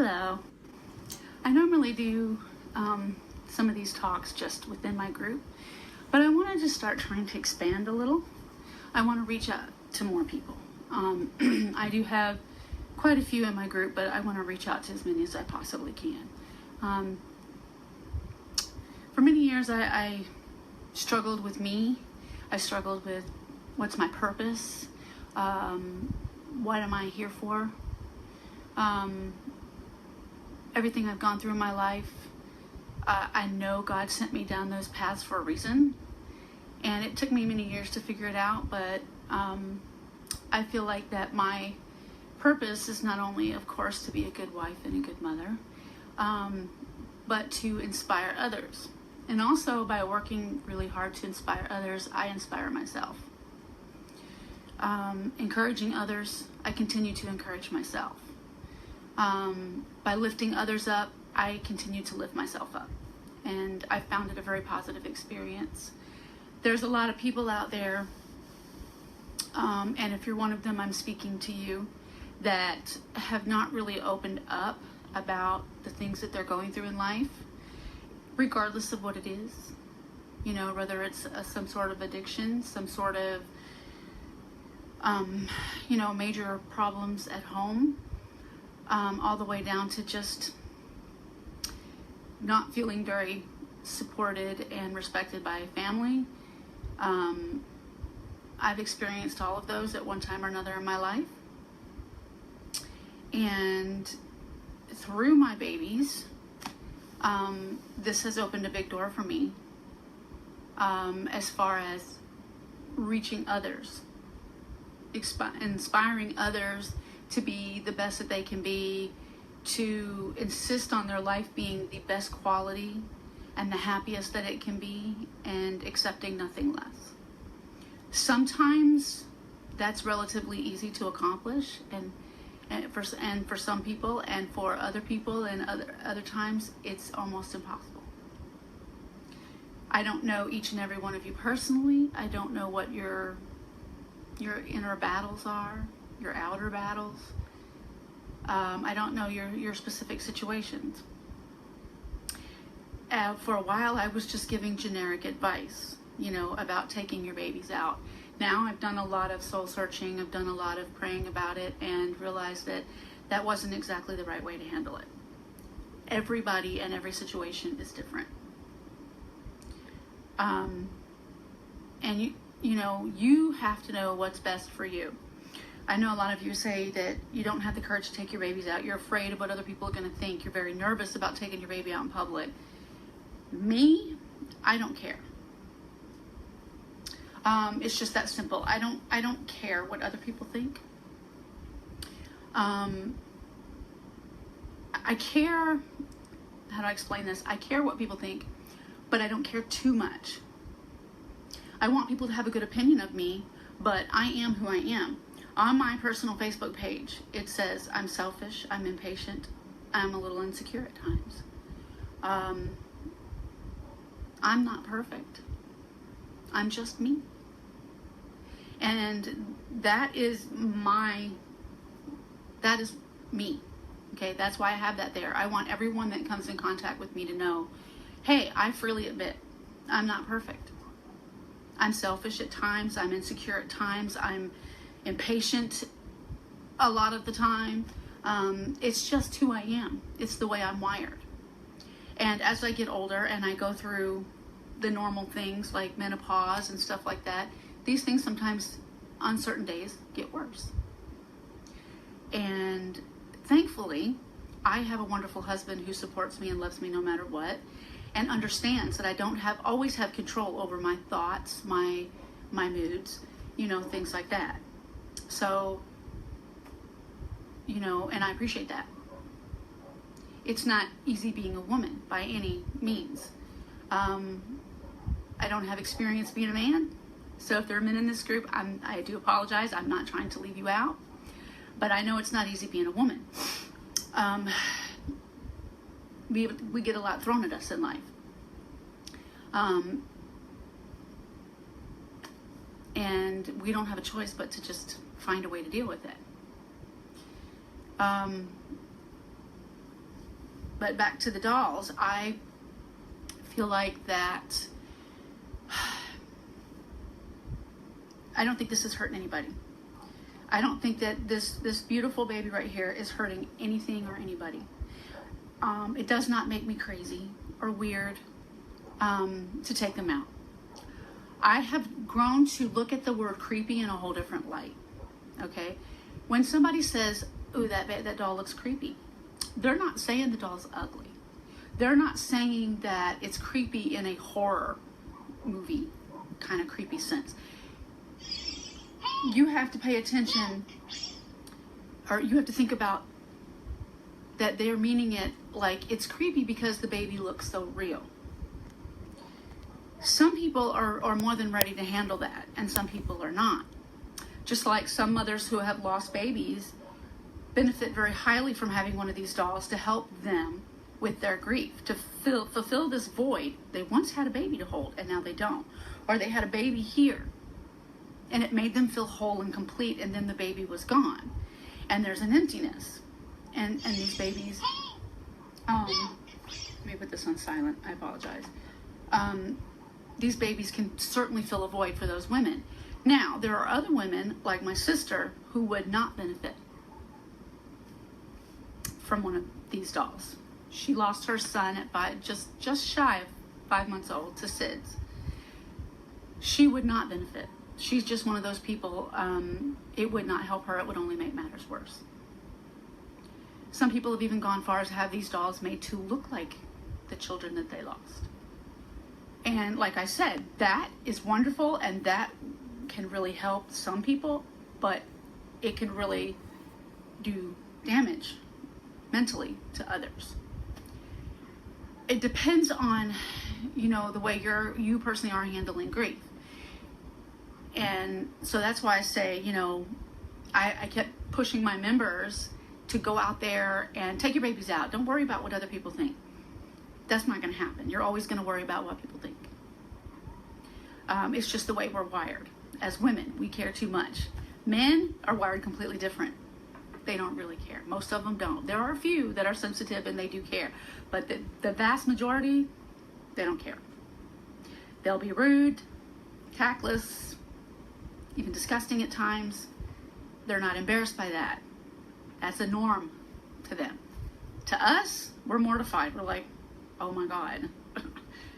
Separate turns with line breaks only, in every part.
Hello. I normally do some of these talks just within my group, but I want to just start trying to expand a little. I want to reach out to more people. I do have quite a few in my group, but I want to reach out to as many as I possibly can. For many years, I struggled with me. I struggled with what's my purpose? What am I here for? Everything I've gone through in my life, I know God sent me down those paths for a reason, and it took me many years to figure it out, but I feel like that my purpose is not only, of course, to be a good wife and a good mother, but to inspire others. And also, by working really hard to inspire others, I inspire myself. Encouraging others, I continue to encourage myself. By lifting others up, I continue to lift myself up. And I found it a very positive experience. There's a lot of people out there, and if you're one of them, I'm speaking to you, that have not really opened up about the things that they're going through in life, regardless of what it is. You know, whether it's some sort of addiction, some sort of, major problems at home, all the way down to just not feeling very supported and respected by a family. I've experienced all of those at one time or another in my life. And through my babies, this has opened a big door for me as far as reaching others, inspiring others to be the best that they can be, to insist on their life being the best quality and the happiest that it can be, and accepting nothing less. Sometimes that's relatively easy to accomplish, and for some people, and for other people, and other times it's almost impossible. I don't know each and every one of you personally. I don't know what your inner battles are, your outer battles. I don't know your specific situations. For a while, I was just giving generic advice, about taking your babies out. Now I've done a lot of soul searching. I've done a lot of praying about it and realized that that wasn't exactly the right way to handle it. Everybody and every situation is different. And you have to know what's best for you. I know a lot of you say that you don't have the courage to take your babies out. You're afraid of what other people are going to think. You're very nervous about taking your baby out in public. Me, I don't care. It's just that simple. I don't care what other people think. I care, how do I explain this? I care what people think, but I don't care too much. I want people to have a good opinion of me, but I am who I am. On my personal Facebook page, it says I'm selfish, I'm impatient, I'm a little insecure at times. I'm not perfect. I'm just me. And that is me. Okay, that's why I have that there. I want everyone that comes in contact with me to know, hey, I freely admit, I'm not perfect. I'm selfish at times, I'm insecure at times, I'm impatient a lot of the time. It's just who I am. It's the way I'm wired. And as I get older and I go through the normal things like menopause and stuff like that, these things sometimes on certain days get worse. And thankfully, I have a wonderful husband who supports me and loves me no matter what, and understands that I don't always have control over my thoughts, my moods, things like that. So, and I appreciate that. It's not easy being a woman by any means. I don't have experience being a man. So if there are men in this group, I do apologize. I'm not trying to leave you out. But I know it's not easy being a woman. We get a lot thrown at us in life. And we don't have a choice but to just find a way to deal with it. But back to the dolls, I feel like that I don't think this is hurting anybody. I don't think that this beautiful baby right here is hurting anything or anybody. It does not make me crazy or weird to take them out. I have grown to look at the word creepy in a whole different light. Okay? When somebody says, ooh, that doll looks creepy, they're not saying the doll's ugly. They're not saying that it's creepy in a horror movie kind of creepy sense. You have to pay attention, or you have to think about that they're meaning it like it's creepy because the baby looks so real. Some people are more than ready to handle that, and some people are not. Just like some mothers who have lost babies benefit very highly from having one of these dolls to help them with their grief, to fulfill this void. They once had a baby to hold, and now they don't. Or they had a baby here, and it made them feel whole and complete, and then the baby was gone. And there's an emptiness. And these babies, let me put this on silent, I apologize. These babies can certainly fill a void for those women. Now, there are other women, like my sister, who would not benefit from one of these dolls. She lost her son at just shy of 5 months old to SIDS. She would not benefit. She's just one of those people, it would not help her, it would only make matters worse. Some people have even gone far as to have these dolls made to look like the children that they lost. And like I said, that is wonderful, and that can really help some people, but it can really do damage mentally to others. It depends on, the way you personally are handling grief. And so that's why I say, I kept pushing my members to go out there and take your babies out. Don't worry about what other people think. That's not going to happen. You're always going to worry about what people think. It's just the way we're wired. As women, we care too much. Men are wired completely different. They don't really care. Most of them don't. There are a few that are sensitive and they do care. But the vast majority, they don't care. They'll be rude, tactless, even disgusting at times. They're not embarrassed by that. That's a norm to them. To us, we're mortified. We're like, oh my God,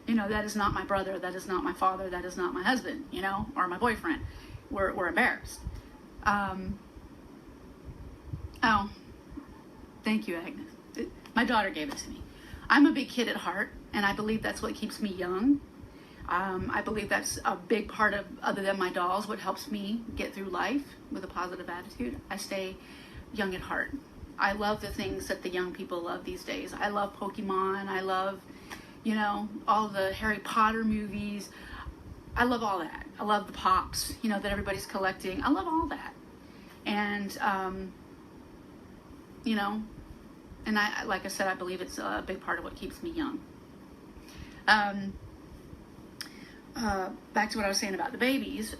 that is not my brother. That is not my father. That is not my husband, or my boyfriend. We're embarrassed. Oh, thank you, Agnes. My daughter gave it to me. I'm a big kid at heart, and I believe that's what keeps me young. I believe that's a big part of, other than my dolls, what helps me get through life with a positive attitude. I stay young at heart. I love the things that the young people love these days. I love Pokemon. I love, all the Harry Potter movies. I love all that. I love the pops, that everybody's collecting. I love all that. And, and I, like I said, I believe it's a big part of what keeps me young. Back to what I was saying about the babies.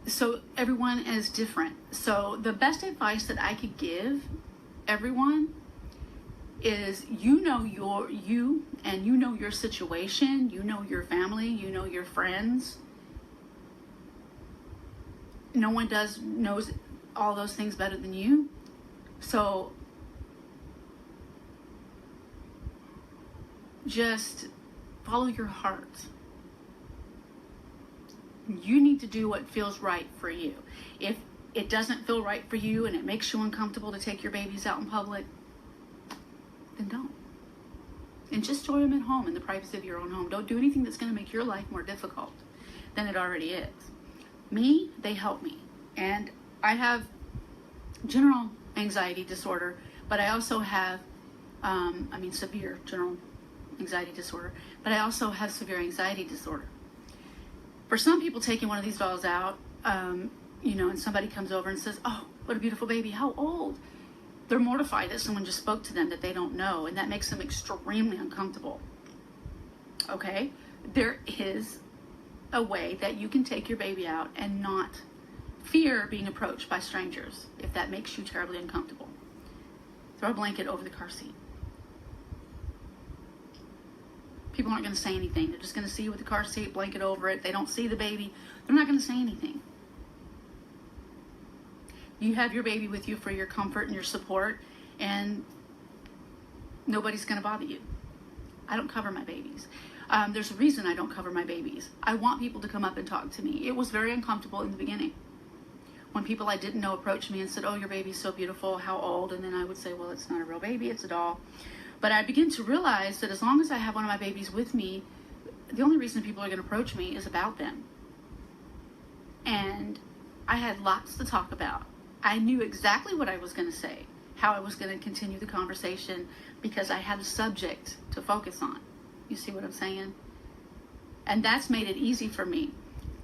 So everyone is different. So the best advice that I could give everyone is, you and your situation, your family, your friends. No one knows all those things better than you. So just follow your heart. You need to do what feels right for you. If it doesn't feel right for you and it makes you uncomfortable to take your babies out in public, then don't. And just enjoy them at home in the privacy of your own home. Don't do anything that's going to make your life more difficult than it already is. Me, they help me. And I have general anxiety disorder, but I also have, severe general anxiety disorder, but I also have severe anxiety disorder. For some people, taking one of these dolls out, and somebody comes over and says, oh, what a beautiful baby, how old? They're mortified that someone just spoke to them that they don't know, and that makes them extremely uncomfortable. Okay? There is a way that you can take your baby out and not fear being approached by strangers if that makes you terribly uncomfortable. throw a blanket over the car seat. People aren't going to say anything. They're just going to see you with the car seat, blanket over it. They don't see the baby. They're not going to say anything. You have your baby with you for your comfort and your support, and nobody's going to bother you. I don't cover my babies. There's a reason I don't cover my babies. I want people to come up and talk to me. It was very uncomfortable in the beginning. When people I didn't know approached me and said, "Oh, your baby's so beautiful, how old?" And then I would say, "Well, it's not a real baby, it's a doll." But I began to realize that as long as I have one of my babies with me, the only reason people are going to approach me is about them. And I had lots to talk about. I knew exactly what I was going to say, how I was going to continue the conversation, because I had a subject to focus on. You see what I'm saying? And that's made it easy for me.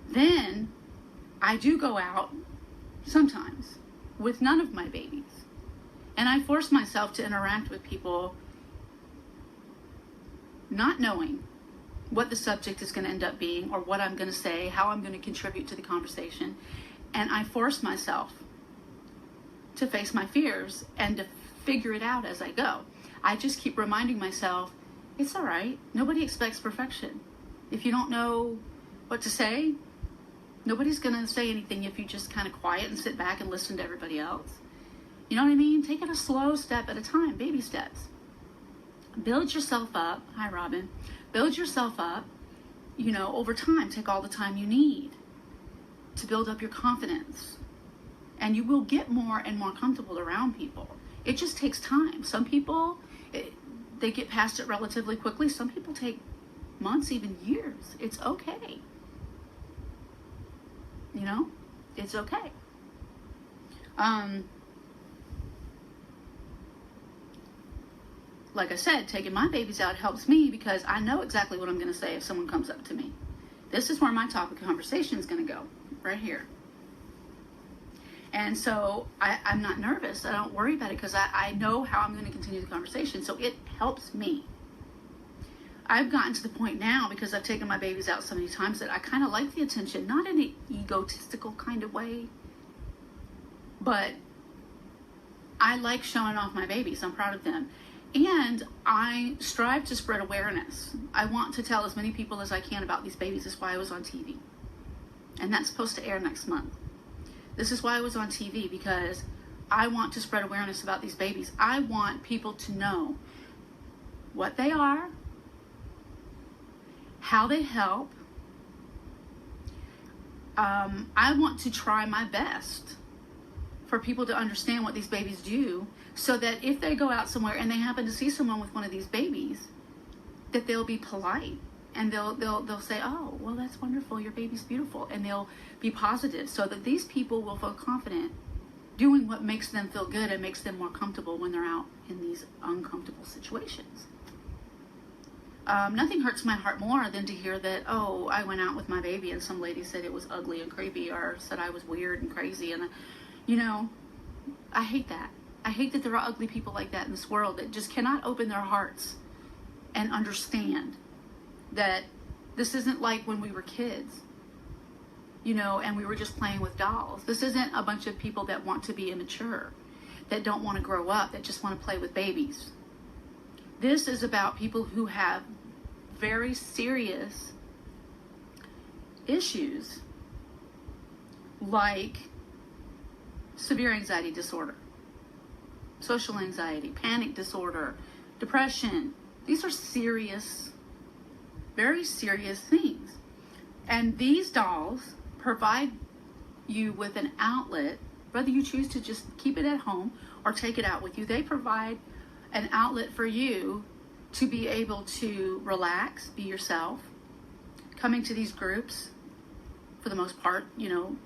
Then I do go out sometimes with none of my babies. And I force myself to interact with people not knowing what the subject is going to end up being or what I'm going to say, how I'm going to contribute to the conversation. And I force myself to face my fears and to figure it out as I go. I just keep reminding myself, it's all right. Nobody expects perfection. If you don't know what to say, nobody's going to say anything if you just kind of quiet and sit back and listen to everybody else. You know what I mean? Take it a slow step at a time, baby steps. Build yourself up. Hi, Robin. Build yourself up, over time. Take all the time you need to build up your confidence. And you will get more and more comfortable around people. It just takes time. Some people, they get past it relatively quickly. Some people take months, even years. It's okay. It's okay. Like I said, taking my babies out helps me because I know exactly what I'm going to say if someone comes up to me. This is where my topic of conversation is going to go, right here. And so I'm not nervous. I don't worry about it because I know how I'm going to continue the conversation. So it helps me. I've gotten to the point now, because I've taken my babies out so many times, that I kind of like the attention, not in an egotistical kind of way, but I like showing off my babies. I'm proud of them. And I strive to spread awareness. I want to tell as many people as I can about these babies. That's why I was on TV. And that's supposed to air next month. This is why I was on TV, because I want to spread awareness about these babies. I want people to know what they are, how they help. I want to try my best for people to understand what these babies do, so that if they go out somewhere and they happen to see someone with one of these babies, that they'll be polite and they'll say, "Oh, well, that's wonderful. Your baby's beautiful," and they'll be positive, so that these people will feel confident doing what makes them feel good and makes them more comfortable when they're out in these uncomfortable situations. Nothing hurts my heart more than to hear that, "Oh, I went out with my baby and some lady said it was ugly and creepy, or said I was weird and crazy." And I hate that. I hate that there are ugly people like that in this world that just cannot open their hearts and understand that this isn't like when we were kids, and we were just playing with dolls. This isn't a bunch of people that want to be immature, that don't want to grow up, that just want to play with babies. This is about people who have very serious issues, like severe anxiety disorder, social anxiety, panic disorder, depression. These are serious, very serious things. And these dolls provide you with an outlet, whether you choose to just keep it at home or take it out with you. They provide an outlet for you to be able to relax, be yourself. Coming to these groups, for the most part, you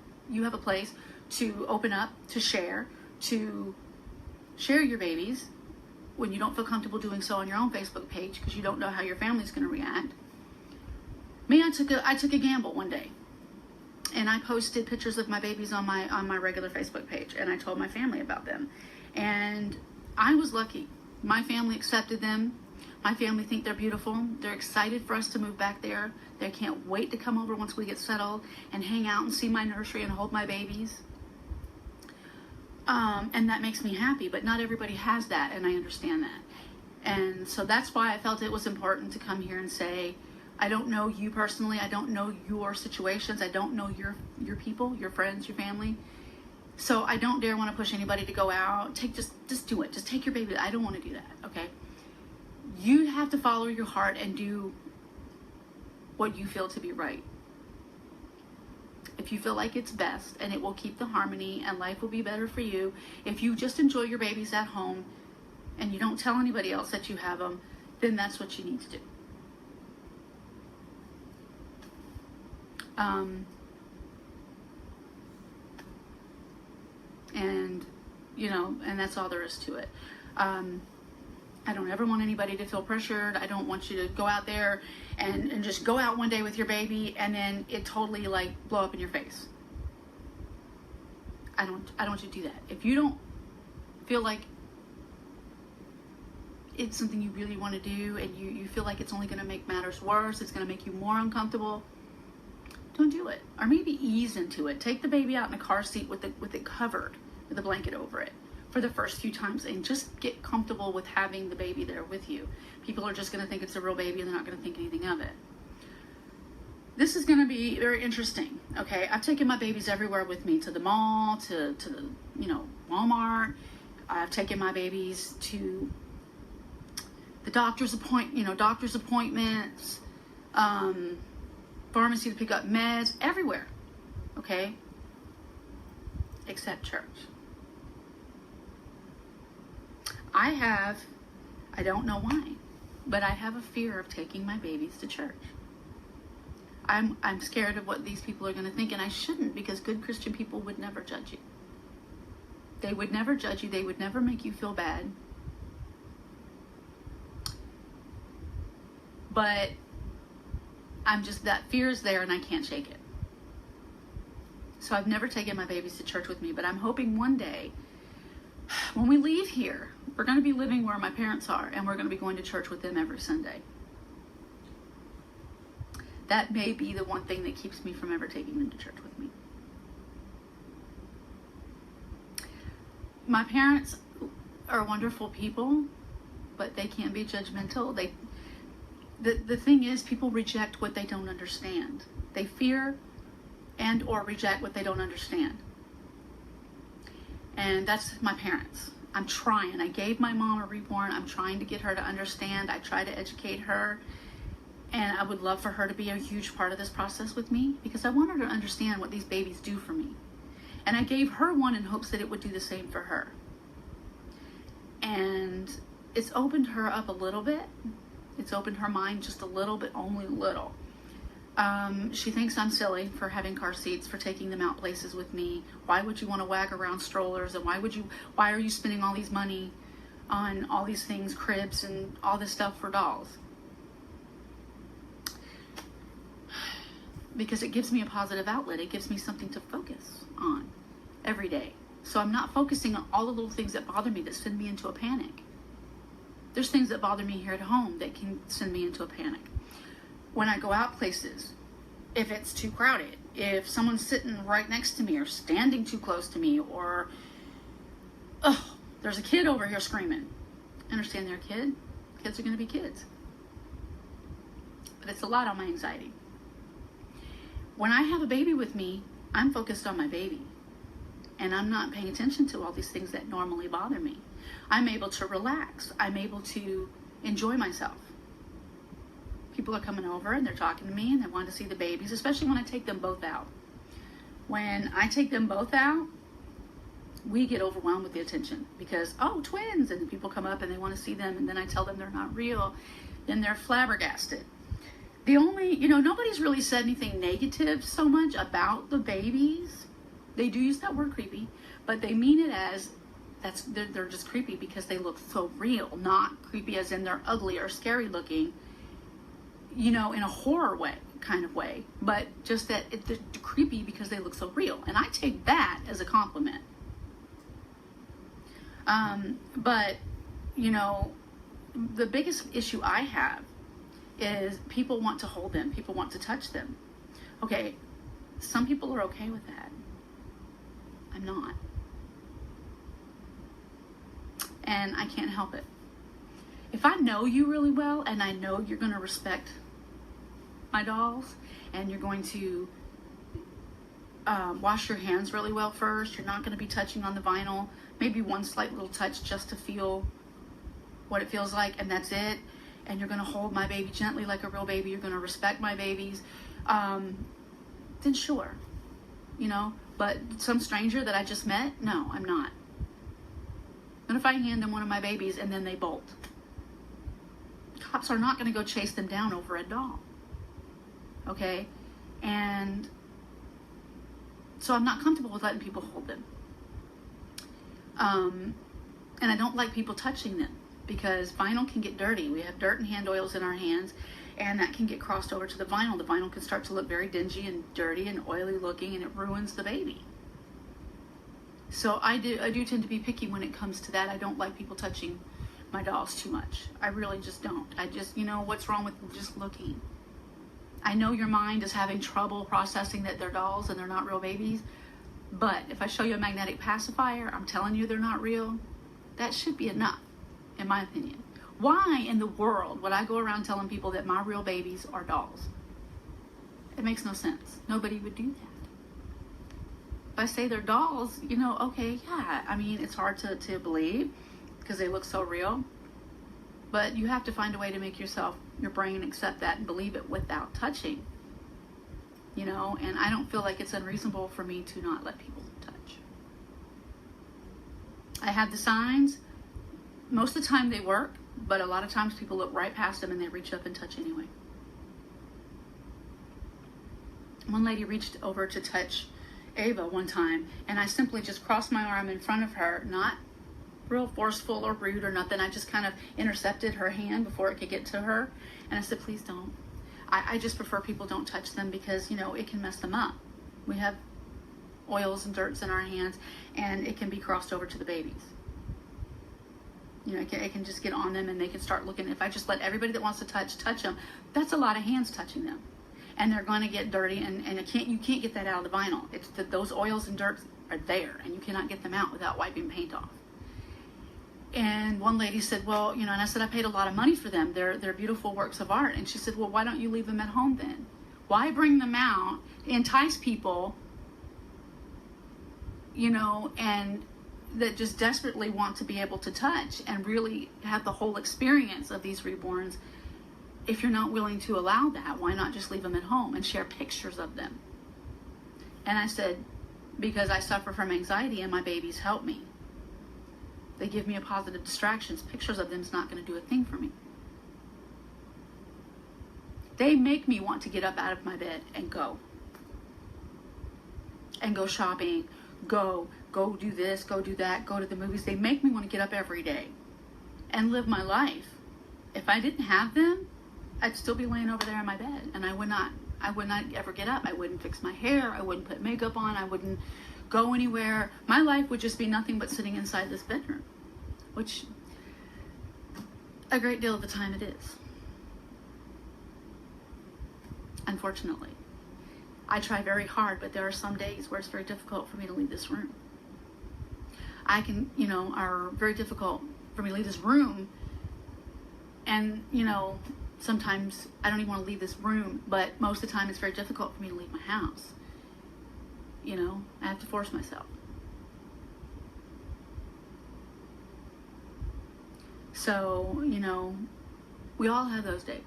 have a place to open up, to share your babies when you don't feel comfortable doing so on your own Facebook page because you don't know how your family's going to react. Me, I took a gamble one day, and I posted pictures of my babies on my regular Facebook page, and I told my family about them. And I was lucky. My family accepted them. My family think they're beautiful. They're excited for us to move back there. They can't wait to come over once we get settled and hang out and see my nursery and hold my babies. And that makes me happy, but not everybody has that, and I understand that. And so that's why I felt it was important to come here and say, I don't know you personally, I don't know your situations, I don't know your people, your friends, your family. So I don't dare want to push anybody to go out. Just do it. Just take your baby. I don't want to do that, okay? You have to follow your heart and do what you feel to be right. If you feel like it's best and it will keep the harmony and life will be better for you, if you just enjoy your babies at home and you don't tell anybody else that you have them, then that's what you need to do. And, you know, and that's all there is to it. I don't ever want anybody to feel pressured. I don't want you to go out there and just go out one day with your baby and then it totally like blow up in your face. I don't want you to do that. If you don't feel like it's something you really want to do and you feel like it's only going to make matters worse, it's going to make you more uncomfortable, don't do it. Or maybe ease into it. Take the baby out in a car seat with it covered with a blanket over it for the first few times and just get comfortable with having the baby there with you. People are just going to think it's a real baby and they're not going to think anything of it. This is going to be very interesting. Okay, I've taken my babies everywhere with me, to the mall, to the, you know, Walmart. I've taken my babies to the doctor's appointments, pharmacy to pick up meds, everywhere. Okay, except church. I don't know why, but I have a fear of taking my babies to church. I'm scared of what these people are going to think, and I shouldn't, because good Christian people would never judge you. They would never judge you. They would never make you feel bad. But that fear is there and I can't shake it. So I've never taken my babies to church with me, but I'm hoping one day when we leave here, we're going to be living where my parents are and we're going to be going to church with them every Sunday. That may be the one thing that keeps me from ever taking them to church with me. My parents are wonderful people, but they can be judgmental. The thing is, people reject what they don't understand. They fear and or reject what they don't understand. And that's my parents. I'm trying. I gave my mom a reborn. I'm trying to get her to understand. I try to educate her. And I would love for her to be a huge part of this process with me, because I want her to understand what these babies do for me. And I gave her one in hopes that it would do the same for her. And it's opened her up a little bit. It's opened her mind just a little bit, only a little. She thinks I'm silly for having car seats, for taking them out places with me. Why would you want to wag around strollers? And why are you spending all these money on all these things, cribs and all this stuff for dolls? Because it gives me a positive outlet. It gives me something to focus on every day. So I'm not focusing on all the little things that bother me that send me into a panic. There's things that bother me here at home that can send me into a panic. When I go out places, if it's too crowded, if someone's sitting right next to me or standing too close to me, or, oh, there's a kid over here screaming. I understand they're a kid. Kids are going to be kids. But it's a lot on my anxiety. When I have a baby with me, I'm focused on my baby. And I'm not paying attention to all these things that normally bother me. I'm able to relax. I'm able to enjoy myself. People are coming over and they're talking to me and they want to see the babies, especially when I take them both out. When I take them both out, we get overwhelmed with the attention because, oh, twins, and the people come up and they want to see them, and then I tell them they're not real, then they're flabbergasted. Nobody's really said anything negative so much about the babies. They do use that word creepy, but they mean it as they're just creepy because they look so real, not creepy as in they're ugly or scary looking, in a horror kind of way, but just that they're creepy because they look so real. And I take that as a compliment. But the biggest issue I have is people want to hold them. People want to touch them. Okay, some people are okay with that. I'm not. and I can't help it. If I know you really well and I know you're going to respect my dolls and you're going to wash your hands really well first, you're not going to be touching on the vinyl, maybe one slight little touch just to feel what it feels like, and that's it, and you're going to hold my baby gently like a real baby, you're going to respect my babies, then sure, you know. But some stranger that I just met, no, I'm not. What if I hand them one of my babies and then they bolt? Cops are not going to go chase them down over a doll. Okay? And so I'm not comfortable with letting people hold them. And I don't like people touching them because vinyl can get dirty. We have dirt and hand oils in our hands, and that can get crossed over to the vinyl. The vinyl can start to look very dingy and dirty and oily looking, and it ruins the baby. So I do tend to be picky when it comes to that. I don't like people touching my dolls too much. I really just don't. I just, you know, what's wrong with just looking? I know your mind is having trouble processing that they're dolls and they're not real babies, but if I show you a magnetic pacifier, I'm telling you they're not real, that should be enough, in my opinion. Why in the world would I go around telling people that my real babies are dolls? It makes no sense. Nobody would do that. If I say they're dolls, you know, okay, yeah, I mean, it's hard to believe because they look so real, but you have to find a way to make your brain accept that and believe it without touching, you know. And I don't feel like it's unreasonable for me to not let people touch. I have the signs. Most of the time they work, but a lot of times people look right past them and they reach up and touch anyway. One lady reached over to touch Ava one time, and I simply just crossed my arm in front of her, not real forceful or rude or nothing. I just kind of intercepted her hand before it could get to her, and I said, please don't. I just prefer people don't touch them because, you know, it can mess them up. We have oils and dirts in our hands, and it can be crossed over to the babies. You know, it can just get on them, and they can start looking. If I just let everybody that wants to touch them, that's a lot of hands touching them, and they're going to get dirty, and you can't get that out of the vinyl. It's those oils and dirt are there, and you cannot get them out without wiping paint off. And one lady said, well, you know, and I said, I paid a lot of money for them. They're beautiful works of art. And she said, well, why don't you leave them at home then? Why bring them out, entice people, you know, and that just desperately want to be able to touch and really have the whole experience of these reborns? If you're not willing to allow that, why not just leave them at home and share pictures of them? And I said, because I suffer from anxiety and my babies help me. They give me a positive distraction. Pictures of them is not going to do a thing for me. They make me want to get up out of my bed and go. And go shopping, go do this, go do that, go to the movies. They make me want to get up every day and live my life. If I didn't have them, I'd still be laying over there in my bed, and I would not ever get up. I wouldn't fix my hair. I wouldn't put makeup on. I wouldn't go anywhere. My life would just be nothing but sitting inside this bedroom, which a great deal of the time it is. Unfortunately. I try very hard, but there are some days where it's very difficult for me to leave this room. Are very difficult for me to leave this room, and, you know, sometimes I don't even want to leave this room, but most of the time it's very difficult for me to leave my house. You know, I have to force myself. So, you know, we all have those days.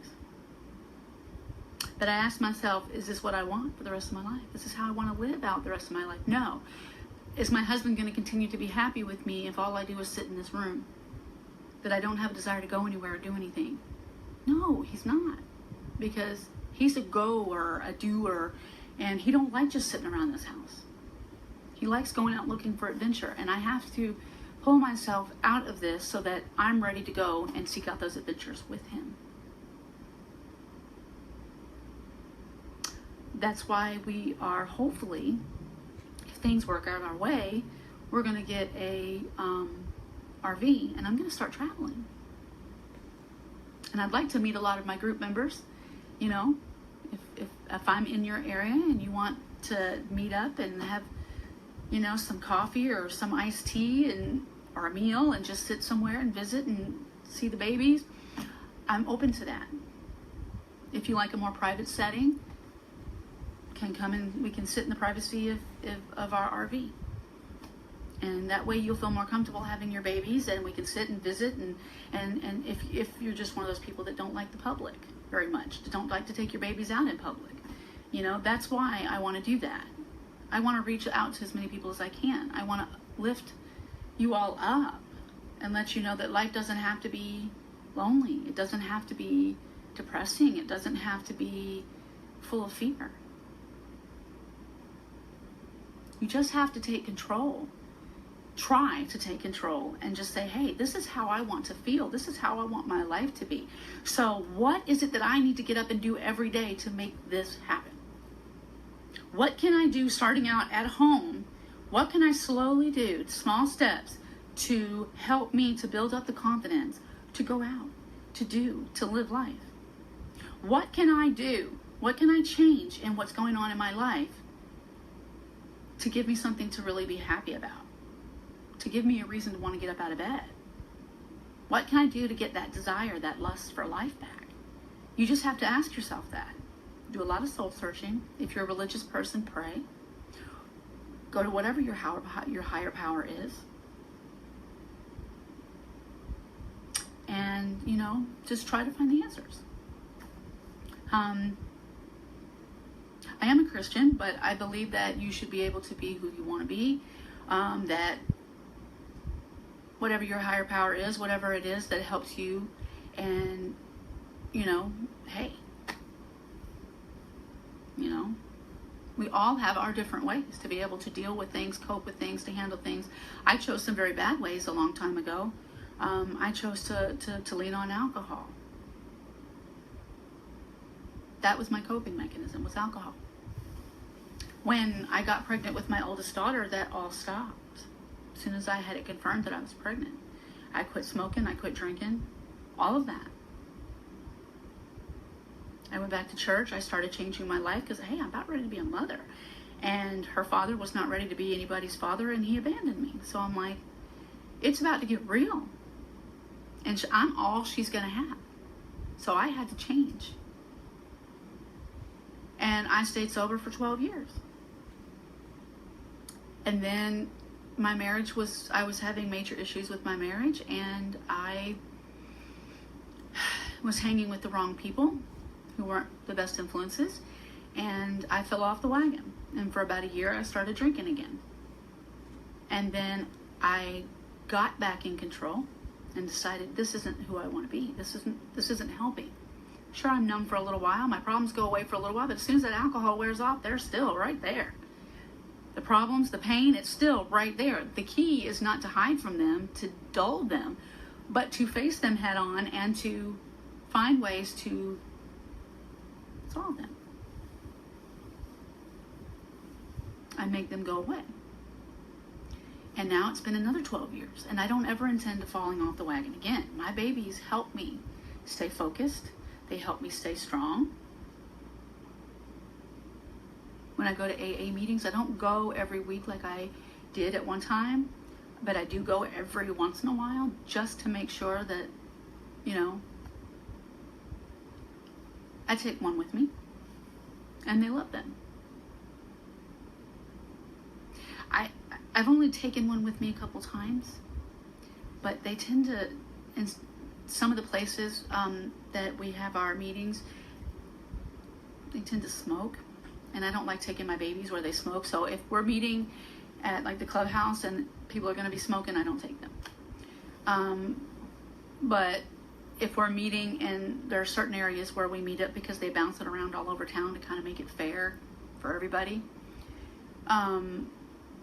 But I ask myself, is this what I want for the rest of my life? Is this how I want to live out the rest of my life? No. Is my husband going to continue to be happy with me if all I do is sit in this room? That I don't have a desire to go anywhere or do anything? No, he's not. Because he's a goer, a doer, and he don't like just sitting around this house. He likes going out looking for adventure, and I have to pull myself out of this so that I'm ready to go and seek out those adventures with him. That's why we are, hopefully, if things work out our way, we're going to get a RV, and I'm going to start traveling. And I'd like to meet a lot of my group members. You know, if I'm in your area and you want to meet up and have, you know, some coffee or some iced tea or a meal and just sit somewhere and visit and see the babies, I'm open to that. If you like a more private setting, can come and we can sit in the privacy of our RV. And that way you'll feel more comfortable having your babies, and we can sit and visit, and if you're just one of those people that don't like the public very much, that don't like to take your babies out in public, that's why I want to do that. I want to reach out to as many people as I can. I want to lift you all up and let you know that life doesn't have to be lonely. It doesn't have to be depressing. It doesn't have to be full of fear. You just have to take control. Try to take control and just say, hey, this is how I want to feel. This is how I want my life to be. So what is it that I need to get up and do every day to make this happen? What can I do starting out at home? What can I slowly do, small steps, to help me to build up the confidence to go out, to do, to live life? What can I do? What can I change in what's going on in my life to give me something to really be happy about? To give me a reason to want to get up out of bed? What can I do to get that desire, that lust for life back? You just have to ask yourself that. Do a lot of soul searching. If you're a religious person, pray. Go to whatever your higher power is. And, just try to find the answers. I am a Christian, but I believe that you should be able to be who you want to be. That whatever your higher power is, whatever it is that helps you, and, hey, we all have our different ways to be able to deal with things, cope with things, to handle things. I chose some very bad ways a long time ago. I chose to lean on alcohol. That was my coping mechanism, was alcohol. When I got pregnant with my oldest daughter, that all stopped. As soon as I had it confirmed that I was pregnant, I quit smoking, I quit drinking, all of that. I went back to church. I started changing my life because, hey, I'm about ready to be a mother. And her father was not ready to be anybody's father, and he abandoned me. So I'm like, it's about to get real. And I'm all she's going to have. So I had to change. And I stayed sober for 12 years. And then my marriage I was having major issues with my marriage, and I was hanging with the wrong people who weren't the best influences, and I fell off the wagon. And for about a year, I started drinking again. And then I got back in control and decided this isn't who I want to be. This isn't helping. Sure, I'm numb for a little while. My problems go away for a little while, but as soon as that alcohol wears off, they're still right there. The problems, the pain, it's still right there. The key is not to hide from them, to dull them, but to face them head on and to find ways to solve them. I make them go away. And now it's been another 12 years, and I don't ever intend to falling off the wagon again. My babies help me stay focused. They help me stay strong. When I go to AA meetings, I don't go every week like I did at one time, but I do go every once in a while just to make sure that, I take one with me, and they love them. I've only taken one with me a couple times, but they tend to, in some of the places that we have our meetings, they tend to smoke, and I don't like taking my babies where they smoke. So if we're meeting at like the clubhouse and people are going to be smoking, I don't take them. But if we're meeting and there are certain areas where we meet up because they bounce it around all over town to kind of make it fair for everybody.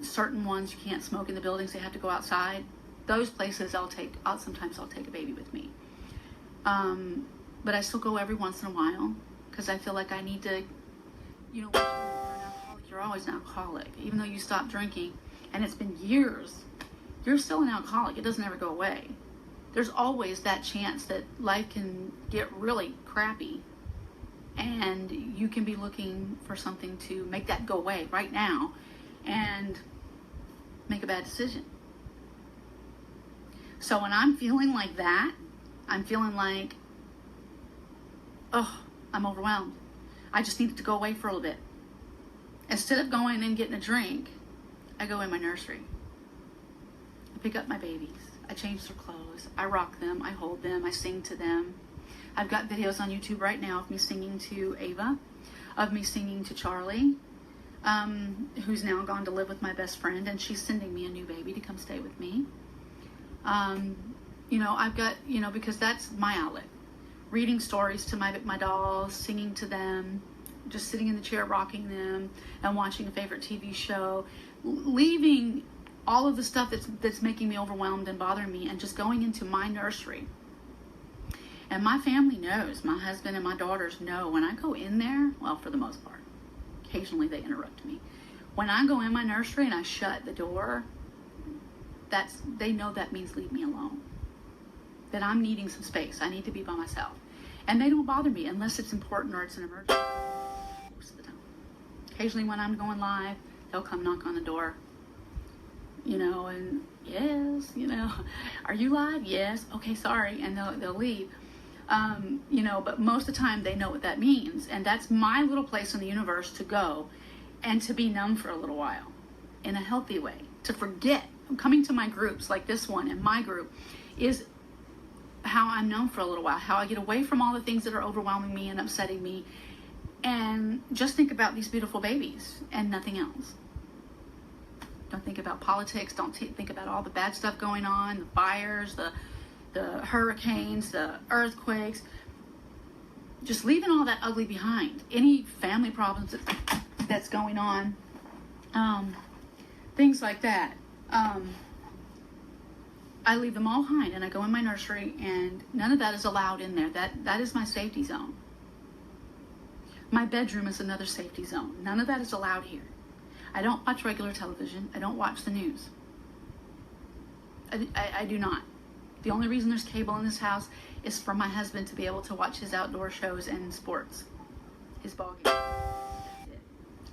Certain ones you can't smoke in the buildings, they have to go outside. Those places sometimes I'll take a baby with me. But I still go every once in a while because I feel like I need to, once you're an alcoholic, you're always an alcoholic. Even though you stop drinking and it's been years, you're still an alcoholic. It doesn't ever go away. There's always that chance that life can get really crappy and you can be looking for something to make that go away right now and make a bad decision. So when I'm feeling like that, I'm feeling like, oh, I'm overwhelmed. I just needed to go away for a little bit. Instead of going and getting a drink, I go in my nursery. I pick up my babies. I change their clothes. I rock them. I hold them. I sing to them. I've got videos on YouTube right now of me singing to Ava, of me singing to Charlie, who's now gone to live with my best friend, and she's sending me a new baby to come stay with me. I've got, because that's my outlet. Reading stories to my dolls, singing to them, just sitting in the chair rocking them, and watching a favorite TV show, leaving all of the stuff that's making me overwhelmed and bothering me, and just going into my nursery. And my family knows, my husband and my daughters know, when I go in there, well, for the most part, occasionally they interrupt me. When I go in my nursery and I shut the door, they know that means leave me alone. That I'm needing some space. I need to be by myself. And they don't bother me unless it's important or it's an emergency. Most of the time. Occasionally when I'm going live, they'll come knock on the door. And yes, are you live? Yes. Okay, sorry. And they'll leave. But most of the time they know what that means. And that's my little place in the universe to go and to be numb for a little while in a healthy way. To forget. Coming to my groups like this one and my group is how I'm numb for a little while. How I get away from all the things that are overwhelming me and upsetting me and just think about these beautiful babies and nothing else. Don't think about politics. Don't think about all the bad stuff going on, the fires, the hurricanes, the earthquakes. Just leaving all that ugly behind. Any family problems that's going on, things like that. I leave them all behind and I go in my nursery, and none of that is allowed in there. That is my safety zone. My bedroom is another safety zone. None of that is allowed here. I don't watch regular television. I don't watch the news. I do not. The only reason there's cable in this house is for my husband to be able to watch his outdoor shows and sports, his ball game. That's it.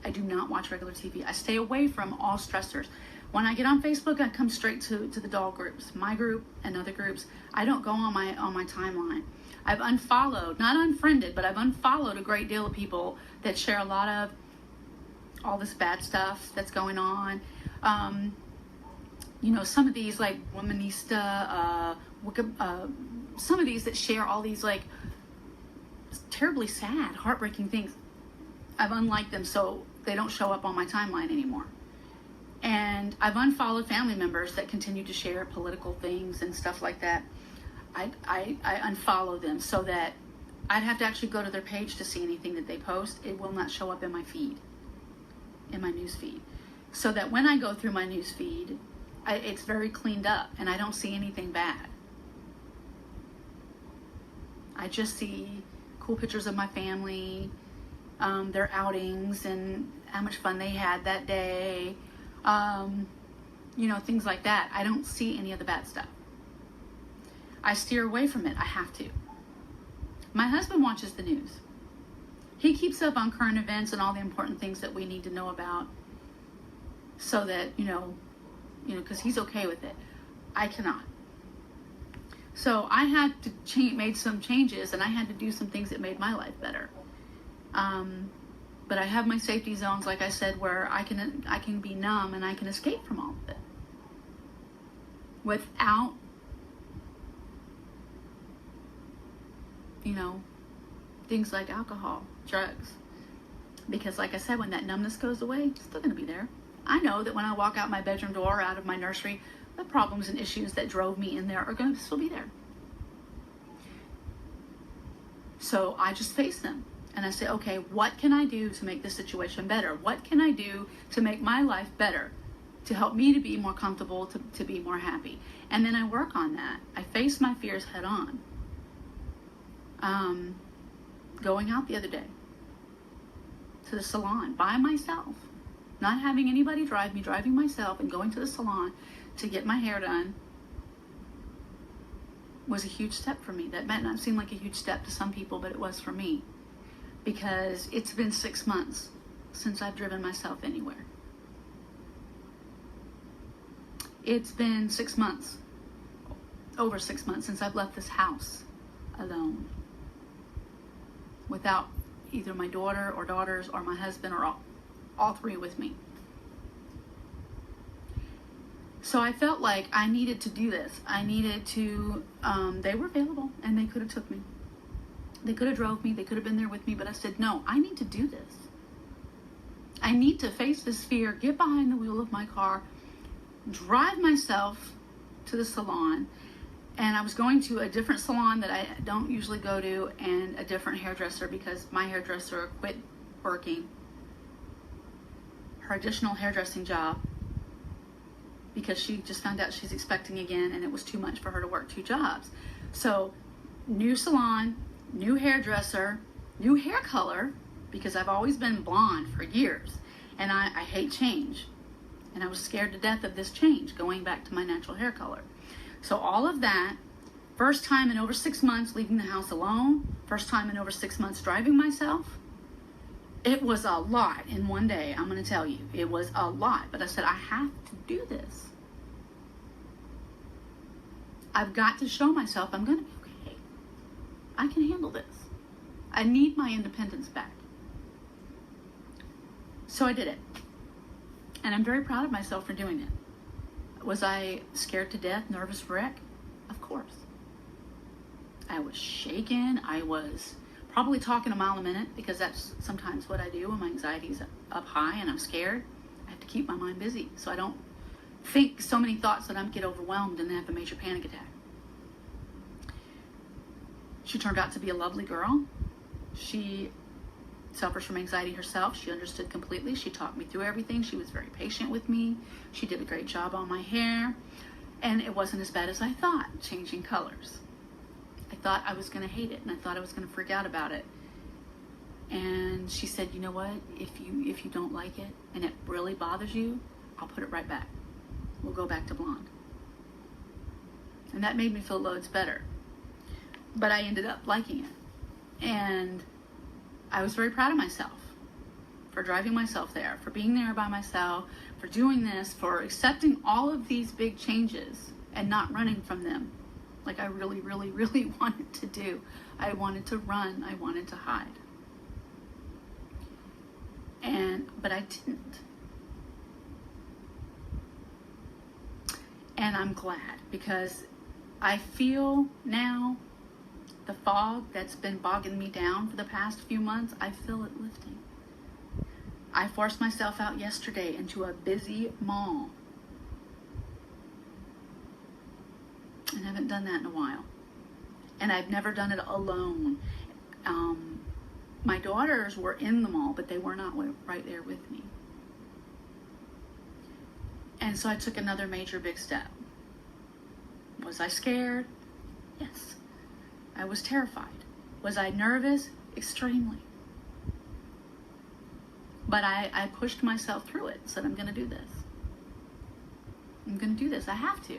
I do not watch regular TV. I stay away from all stressors. When I get on Facebook, I come straight to the doll groups, my group and other groups. I don't go on my timeline. I've unfollowed, not unfriended, but I've unfollowed a great deal of people that share a lot of all this bad stuff that's going on. Some of these like Womanista, some of these that share all these like terribly sad, heartbreaking things. I've unliked them so they don't show up on my timeline anymore. And I've unfollowed family members that continue to share political things and stuff like that. I unfollow them so that I'd have to actually go to their page to see anything that they post. It will not show up in my feed, in my news feed. So that when I go through my news feed, it's very cleaned up and I don't see anything bad. I just see cool pictures of my family, their outings and how much fun they had that day. Things like that. I don't see any of the bad stuff. I steer away from it. I have to. My husband watches the news. He keeps up on current events and all the important things that we need to know about so that, because he's okay with it. I cannot. So I had to made some changes, and I had to do some things that made my life better. But I have my safety zones, like I said, where I can be numb and I can escape from all of it without, things like alcohol, drugs. Because like I said, when that numbness goes away, it's still going to be there. I know that when I walk out my bedroom door, out of my nursery, the problems and issues that drove me in there are going to still be there. So I just face them. And I say, okay, what can I do to make this situation better? What can I do to make my life better? To help me to be more comfortable, to be more happy. And then I work on that. I face my fears head on. Going out the other day to the salon by myself. Not having anybody drive me, driving myself and going to the salon to get my hair done was a huge step for me. That might not seem like a huge step to some people, but it was for me. Because it's been 6 months since I've driven myself anywhere. It's been 6 months. over 6 months since I've left this house alone, without either my daughter or daughters or my husband or all three with me. So I felt like I needed to do this. I needed to, they were available and they could have took me. They could have drove me. They could have been there with me. But I said, no, I need to do this. I need to face this fear, get behind the wheel of my car, drive myself to the salon. And I was going to a different salon that I don't usually go to, and a different hairdresser, because my hairdresser quit working her additional hairdressing job because she just found out she's expecting again, and it was too much for her to work 2 jobs. So new salon, new hairdresser, new hair color, because I've always been blonde for years, and I hate change, and I was scared to death of this change, going back to my natural hair color. So all of that, first time in over 6 months leaving the house alone, first time in over 6 months driving myself. It was a lot in one day, I'm going to tell you. It was a lot, but I said, I have to do this. I've got to show myself I'm going to be okay. I can handle this. I need my independence back. So I did it. And I'm very proud of myself for doing it. Was I scared to death, nervous wreck? Of course. I was shaken. I was probably talking a mile a minute, because that's sometimes what I do when my anxiety's up high and I'm scared. I have to keep my mind busy so I don't think so many thoughts that I get overwhelmed and have a major panic attack. She turned out to be a lovely girl. She suffers from anxiety herself. She understood completely. She talked me through everything. She was very patient with me. She did a great job on my hair. And it wasn't as bad as I thought, changing colors. I thought I was going to hate it, and I thought I was going to freak out about it. And she said, you know what, if you don't like it and it really bothers you, I'll put it right back. We'll go back to blonde. And that made me feel loads better. But I ended up liking it. And I was very proud of myself for driving myself there, for being there by myself, for doing this, for accepting all of these big changes and not running from them like I really, really, really wanted to do. I wanted to run. I wanted to hide. But I didn't. And I'm glad, because I feel now the fog that's been bogging me down for the past few months, I feel it lifting. I forced myself out yesterday into a busy mall. And I haven't done that in a while. And I've never done it alone. My daughters were in the mall, but they were not right there with me. And so I took another major big step. Was I scared? Yes. I was terrified. Was I nervous? Extremely. But I pushed myself through it, said I'm going to do this. I'm going to do this. I have to.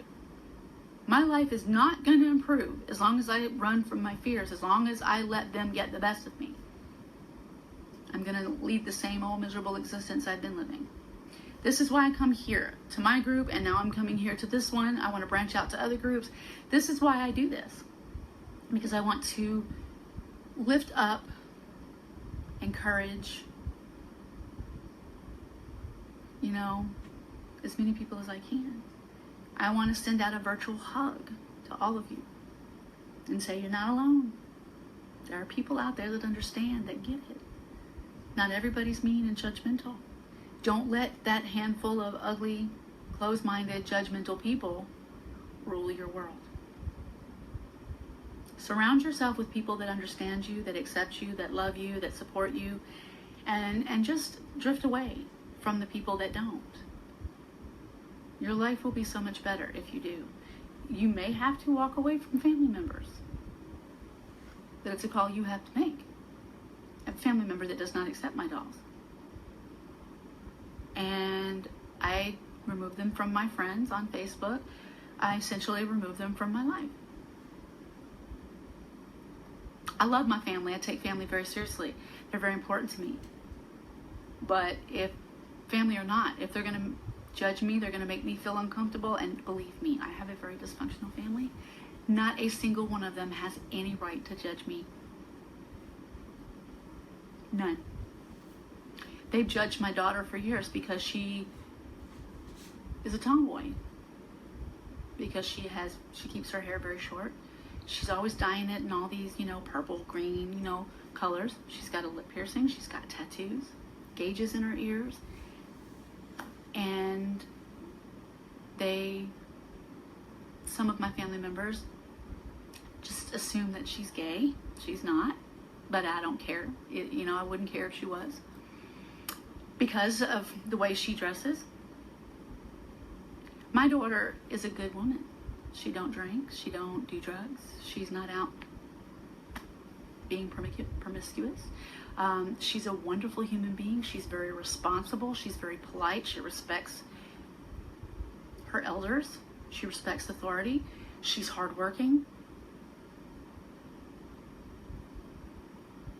My life is not going to improve as long as I run from my fears, as long as I let them get the best of me. I'm going to lead the same old miserable existence I've been living. This is why I come here to my group, and now I'm coming here to this one. I want to branch out to other groups. This is why I do this, because I want to lift up, encourage, as many people as I can. I want to send out a virtual hug to all of you and say, you're not alone. There are people out there that understand, that get it. Not everybody's mean and judgmental. Don't let that handful of ugly, closed-minded, judgmental people rule your world. Surround yourself with people that understand you, that accept you, that love you, that support you, and just drift away from the people that don't. Your life will be so much better if you do. You may have to walk away from family members. But it's a call you have to make. I have a family member that does not accept my dolls. And I remove them from my friends on Facebook. I essentially remove them from my life. I love my family. I take family very seriously. They're very important to me. But if family or not, if they're going to judge me, they're going to make me feel uncomfortable. And believe me, I have a very dysfunctional family. Not a single one of them has any right to judge me. None. They've judged my daughter for years because she is a tomboy. Because she keeps her hair very short. She's always dyeing it in all these, purple, green, colors. She's got a lip piercing. She's got tattoos, gauges in her ears. And some of my family members just assume that she's gay. She's not, but I don't care. I wouldn't care if she was, because of the way she dresses. My daughter is a good woman. She don't drink. She don't do drugs. She's not out being promiscuous. She's a wonderful human being. She's very responsible. She's very polite. She respects her elders. She respects authority. She's hardworking.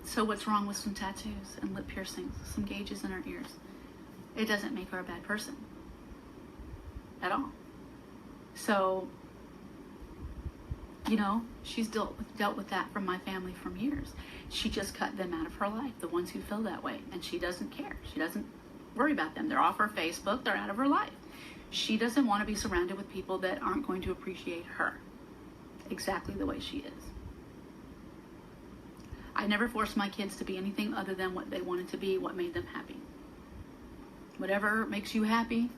So what's wrong with some tattoos and lip piercings, some gauges in her ears? It doesn't make her a bad person at all. So, she's dealt with that from my family for years. She just cut them out of her life, the ones who feel that way, and she doesn't care. She doesn't worry about them. They're off her Facebook. They're out of her life. She doesn't want to be surrounded with people that aren't going to appreciate her exactly the way she is. I never forced my kids to be anything other than what they wanted to be, what made them happy. Whatever makes you happy,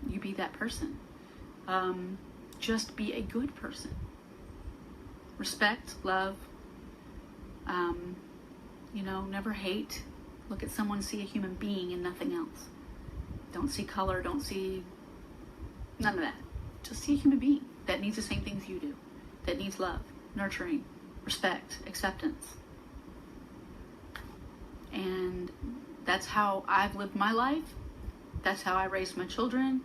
you be that person. Just be a good person. Respect, love, never hate. Look at someone, see a human being and nothing else. Don't see color, don't see none of that. Just see a human being that needs the same things you do, that needs love, nurturing, respect, acceptance. And that's how I've lived my life. That's how I raised my children.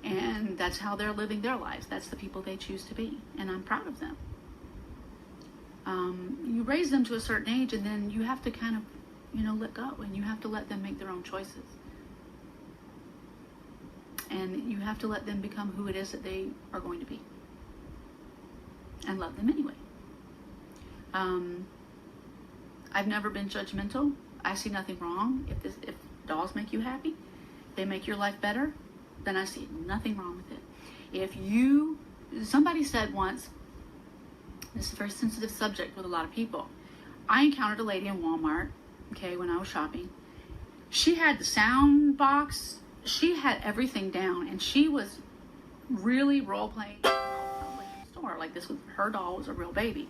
And that's how they're living their lives. That's the people they choose to be. And I'm proud of them. You raise them to a certain age, and then you have to kind of, let go. And you have to let them make their own choices. And you have to let them become who it is that they are going to be. And love them anyway. I've never been judgmental. I see nothing wrong. If dolls make you happy, they make your life better, then I see nothing wrong with it. Somebody said once, this is a very sensitive subject with a lot of people. I encountered a lady in Walmart, when I was shopping. She had the sound box. She had everything down, and she was really role-playing in the store. Like her doll was a real baby.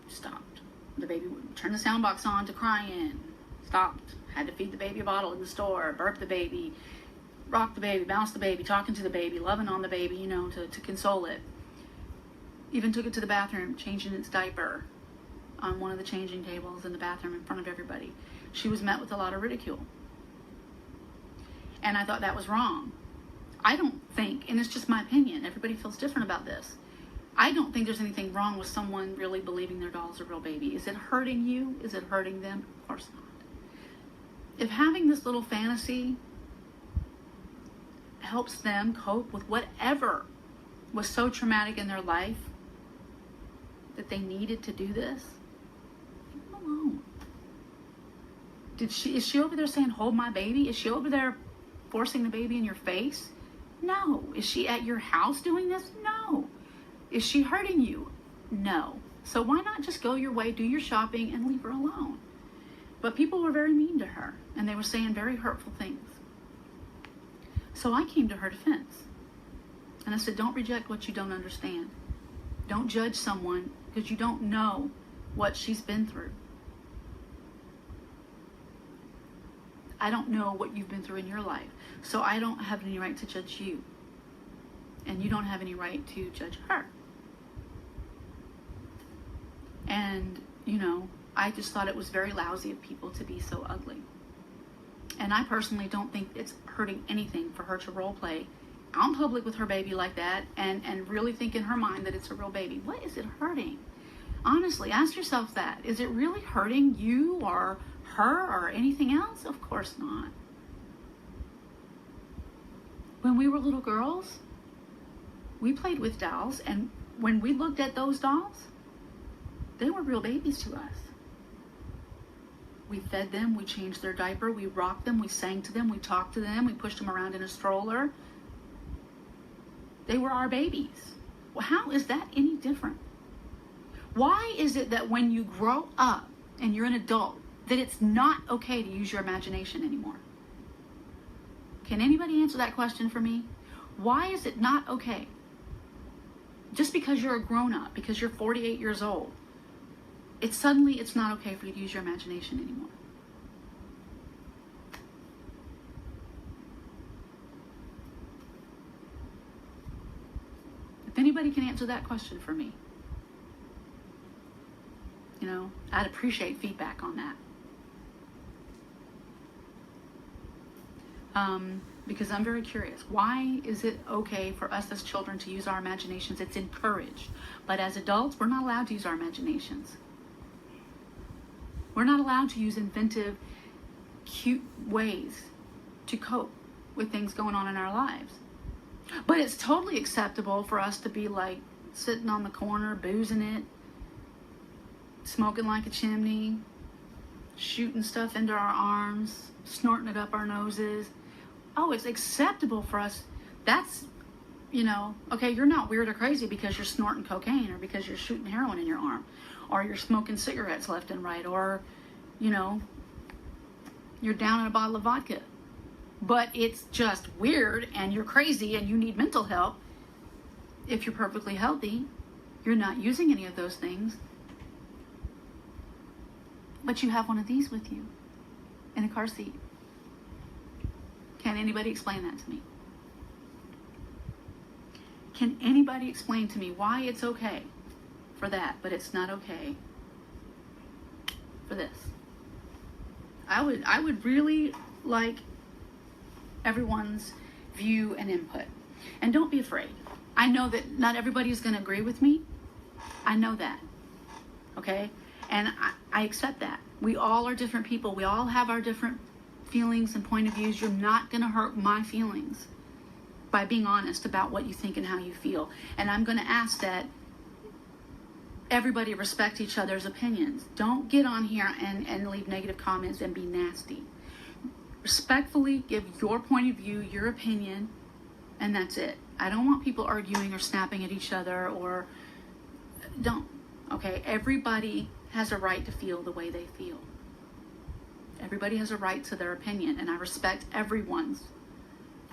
Stopped. The baby would turn the sound box on to crying. Stopped. Had to feed the baby a bottle in the store, burp the baby, rock the baby, bounce the baby, talking to the baby, loving on the baby, to console it. Even took it to the bathroom, changing its diaper on one of the changing tables in the bathroom in front of everybody. She was met with a lot of ridicule. And I thought that was wrong. I don't think, and it's just my opinion, everybody feels different about this. I don't think there's anything wrong with someone really believing their doll's a real baby. Is it hurting you? Is it hurting them? Of course not. If having this little fantasy helps them cope with whatever was so traumatic in their life that they needed to do this, leave them alone. Is she over there saying, hold my baby? Is she over there forcing the baby in your face? No. Is she at your house doing this? No. Is she hurting you? No. So why not just go your way, do your shopping, and leave her alone? But people were very mean to her, and they were saying very hurtful things. So I came to her defense. And I said, don't reject what you don't understand. Don't judge someone because you don't know what she's been through. I don't know what you've been through in your life. So I don't have any right to judge you. And you don't have any right to judge her. And, I just thought it was very lousy of people to be so ugly. And I personally don't think it's hurting anything for her to role play out in public with her baby like that and really think in her mind that it's a real baby. What is it hurting? Honestly, ask yourself that. Is it really hurting you or her or anything else? Of course not. When we were little girls, We played with dolls, and when we looked at those dolls, they were real babies to us. We fed them, we changed their diaper, we rocked them, we sang to them, we talked to them, we pushed them around in a stroller. They were our babies. Well, how is that any different? Why is it that when you grow up and you're an adult, that it's not okay to use your imagination anymore? Can anybody answer that question for me? Why is it not okay? Just because you're a grown-up, because you're 48 years old, it's not okay for you to use your imagination anymore. If anybody can answer that question for me, I'd appreciate feedback on that. Because I'm very curious. Why is it okay for us as children to use our imaginations? It's encouraged. But as adults, we're not allowed to use our imaginations. We're not allowed to use inventive, cute ways to cope with things going on in our lives. But it's totally acceptable for us to be like sitting on the corner, boozing it, smoking like a chimney, shooting stuff into our arms, snorting it up our noses. Oh, it's acceptable for us. That's, okay, you're not weird or crazy because you're snorting cocaine or because you're shooting heroin in your arm or you're smoking cigarettes left and right or, you're down in a bottle of vodka. But it's just weird and you're crazy and you need mental help. If you're perfectly healthy, you're not using any of those things. But you have one of these with you in a car seat. Can anybody explain that to me? Can anybody explain to me why it's okay for that, but it's not okay for this? I would really like everyone's view and input. And don't be afraid. I know that not everybody is going to agree with me. I know that. Okay? And I accept that. We all are different people. We all have our different feelings and point of views. You're not going to hurt my feelings by being honest about what you think and how you feel. And I'm going to ask that everybody respect each other's opinions. Don't get on here and leave negative comments and be nasty. Respectfully give your point of view, your opinion, and that's it. I don't want people arguing or snapping at each other or don't. Okay, everybody has a right to feel the way they feel. Everybody has a right to their opinion, and I respect everyone's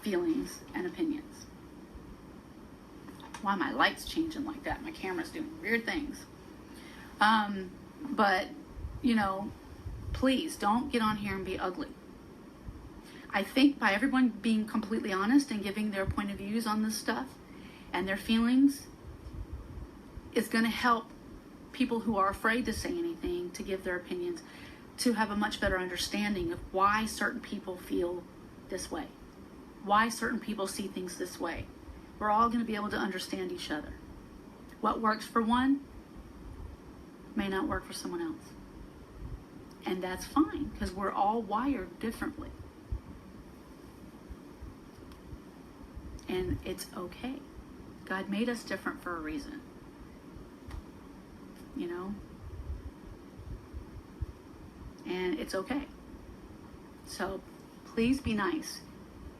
feelings and opinions. Why my light's changing like that? My camera's doing weird things. But, please don't get on here and be ugly. I think by everyone being completely honest and giving their point of views on this stuff and their feelings, it's going to help people who are afraid to say anything, to give their opinions, to have a much better understanding of why certain people feel this way, why certain people see things this way. We're all going to be able to understand each other. What works for one may not work for someone else. And that's fine, because we're all wired differently. And it's okay. God made us different for a reason. And it's okay. So please be nice.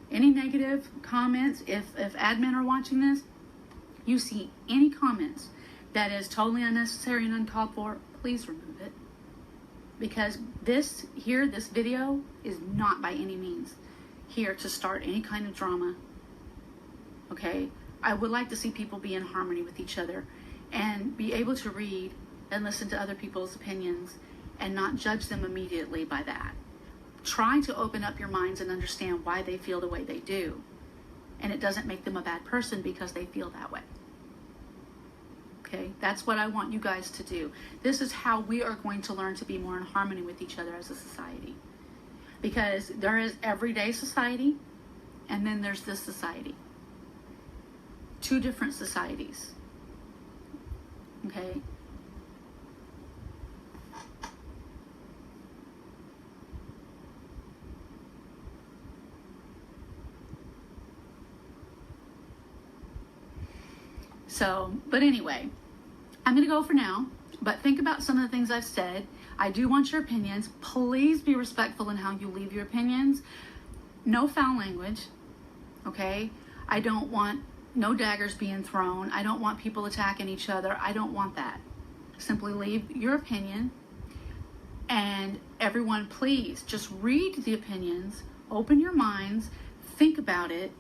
Any negative comments, if admin are watching this, you see any comments that is totally unnecessary and uncalled for, please remove it. Because this video is not by any means here to start any kind of drama. Okay? I would like to see people be in harmony with each other and be able to read and listen to other people's opinions and not judge them immediately by that. Try to open up your minds and understand why they feel the way they do. And it doesn't make them a bad person because they feel that way. Okay? That's what I want you guys to do. This is how we are going to learn to be more in harmony with each other as a society. Because there is everyday society, and then there's this society. Two different societies. Okay? So, but anyway, I'm going to go for now, but think about some of the things I've said. I do want your opinions. Please be respectful in how you leave your opinions. No foul language, okay? I don't want no daggers being thrown. I don't want people attacking each other. I don't want that. Simply leave your opinion. And everyone, please just read the opinions, open your minds, think about it,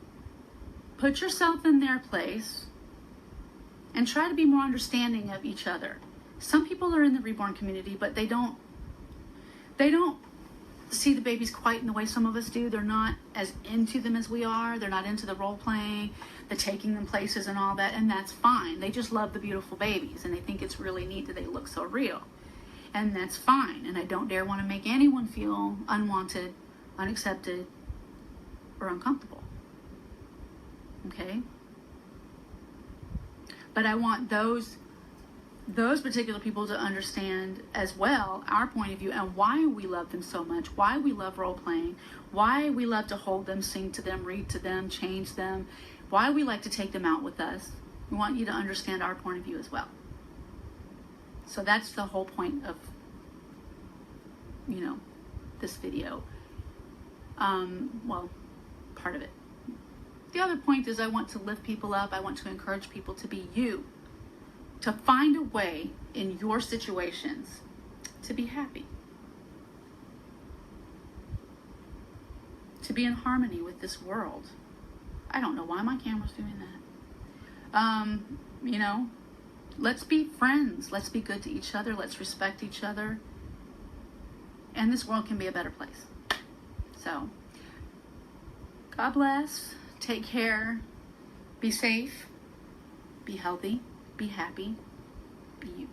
put yourself in their place, and try to be more understanding of each other. Some people are in the reborn community, but they don't see the babies quite in the way some of us do. They're not as into them as we are. They're not into the role playing, the taking them places and all that, and that's fine. They just love the beautiful babies, and they think it's really neat that they look so real. And that's fine, and I don't dare want to make anyone feel unwanted, unaccepted, or uncomfortable. Okay? But I want those particular people to understand as well our point of view and why we love them so much, why we love role playing, why we love to hold them, sing to them, read to them, change them, why we like to take them out with us. We want you to understand our point of view as well. So that's the whole point of, this video. Well, part of it. The other point is I want to lift people up. I want to encourage people to be you, to find a way in your situations to be happy, to be in harmony with this world. I don't know why my camera's doing that. Let's be friends. Let's be good to each other. Let's respect each other. And this world can be a better place. So, God bless. Take care. Be safe. Be healthy. Be happy. Be you.